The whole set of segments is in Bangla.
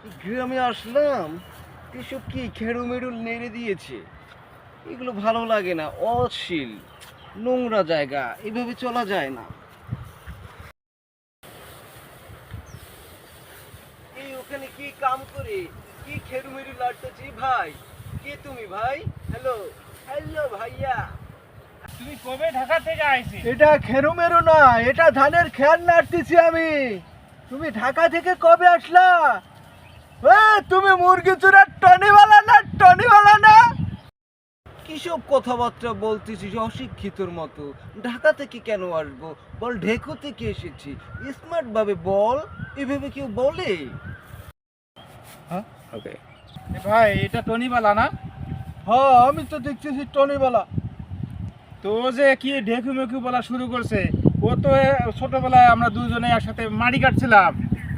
গ্রামে আসলাম, এসব কি খেড়ু মেড়ু নেড়ে দিয়েছে। এগুলো ভালো লাগে না, অশ্লীল নোংরা জায়গা, এভাবে চলা যায় না। এই ওখানে কি কাম করে, কি খেড়ু মেড়ু লাড়তেছি ভাই? কে তুমি ভাই? হ্যালো হ্যালো ভাইয়া। তুমি কবে ঢাকা থেকে আইছি? এটা খেরু মেরু না, এটা ধানের খের নাড়তেছি আমি। তুমি ঢাকা থেকে কবে আসলা? তুমি মুরগি চুরার টনিওয়ালা না? টনিওয়ালা না? কিসব কথাবার্তা বলতেছিস অশিক্ষিতর মতো? ঢাকা থেকে কেন আসবো বল, ঢেকু থেকে এসেছি। স্মার্ট ভাবে বল, এভাবে কেউ বলে? হ্যাঁ ওকে। ভাই এটা টনিবালা না? হ্যাঁ, আমি তো দেখতেছি টনিওয়ালা। তো যে কি ঢেকু মেকু বলা শুরু করছে, ও তো ছোটবেলায় আমরা দুজনে একসাথে মাটি কাটছিলাম,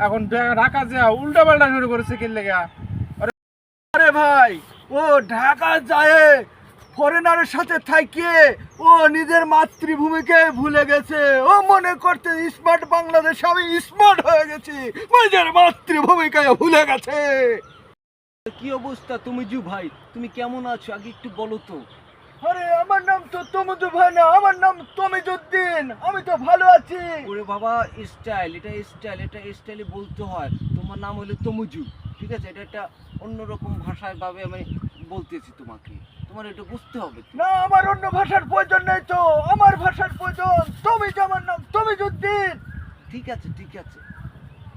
এখন ঢাকা যে উল্টা পাল্টা শুরু করেছে কি লেগা? আরে ভাই, ও ঢাকা যায় ফরেনারের সাথে থাকিয়ে ও নিজের মাতৃভূমিকে ভুলে গেছে। ও মনে করতে স্মার্ট বাংলাদেশ, আমি স্মার্ট হয়ে গেছি, নিজের মাতৃভূমিকে ভুলে গেছে। কি অবস্থা তমিজু ভাই, তুমি কেমন আছো আগে একটু বলো তো। আরে আমার নাম তো তমুজু ভাই না, আমার নাম তমিজুদ্দিন। আমি তো ভালো আছি। ওরে বাবা, স্টাইল, এটা স্টাইল, এটা স্টাইলে বলতে হয়। তোমার নাম হলো তমুজু, ঠিক আছে? এটা একটা অন্যরকম ভাষায় ভাবে আমি বলতেছি তোমাকে, তোমার এটা বুঝতে হবে। না, আমার অন্য ভাষার প্রয়োজন নেই তো, আমার ভাষার প্রয়োজন। আমার নাম তমিজুদ্দিন। ঠিক আছে ঠিক আছে।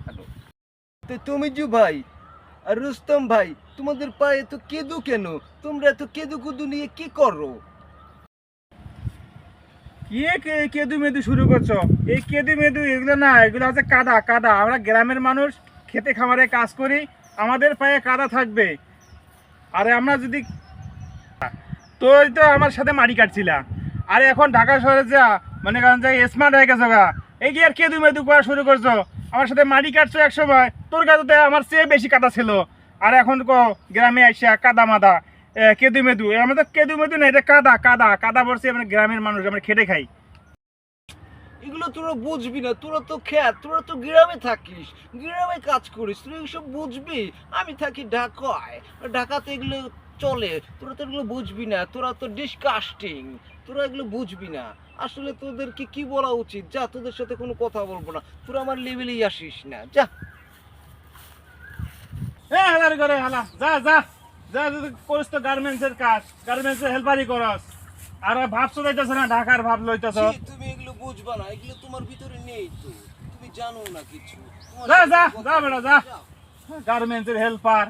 হ্যালো, তো তমিজু ভাই আর রুস্তম ভাই, তোমাদের পায়ে তো কেদু কেন? তোমরা এত কেদু কুদু নিয়ে কি করো? কেদু মেদু শুরু করছো? এই কেদু মেদু এগুলো না, এগুলো হচ্ছে কাদা কাদা। আমরা গ্রামের মানুষ, খেতে খামারে কাজ করি, আমাদের পায়ে কাদা থাকবে। আরে আমরা যদি তো ওই তো আমার সাথে মাটি কাটছিলা, আরে এখন ঢাকা শহরে যা মানে কারণ যে স্মার্ট হয়ে গেছো গা, এই কি আর কেদু মেদু করা শুরু করছো? আমার সাথে মাটি কাটছো এক সময়, তোর কাছে আমার চেয়ে বেশি কাদা ছিল, আর এখন গ্রামে আইসা কাদা মাদা কেদু মেদু। আমরা তো কেদু মেদু না, এটা কাদা কাদা কাদা বলছি। আমরা গ্রামের মানুষ, আমরা খেটে খাই। এগুলো তোরা বুঝবি না, তোরা তো খ্যাত, তোরা তো গ্রামে থাকিস, গ্রামে কাজ করিস, তোরা এসব বুঝবি। আমি থাকি ঢাকায়, ঢাকাতে এগুলো চলে, তোরা তো এগুলো বুঝবি না, তোরা তো ডিসকাস্টিং, তোরা এগুলো বুঝবি না। আসলে তোদেরকে কি বলা উচিত, যা, তোদের সাথে কোনো কথা বলবো না, তোরা আমার লেভেলেই আসিস না, যা। হ্যাঁ হালার করে হালা, যা যা যা, যদি করিস তো গার্মেন্টসের কাজ, গার্মেন্টসের হেল্পারই করস। আর ভাবছো লইতেছ না, ঢাকার ভাব লইতেছ। ছি, তুমি এগুলো বুঝবা না, এগুলো তোমার ভিতরে নেই তো, তুমি জানো না কিছু। যা যা যা বেটা যা, গার্মেন্টসের হেল্পার।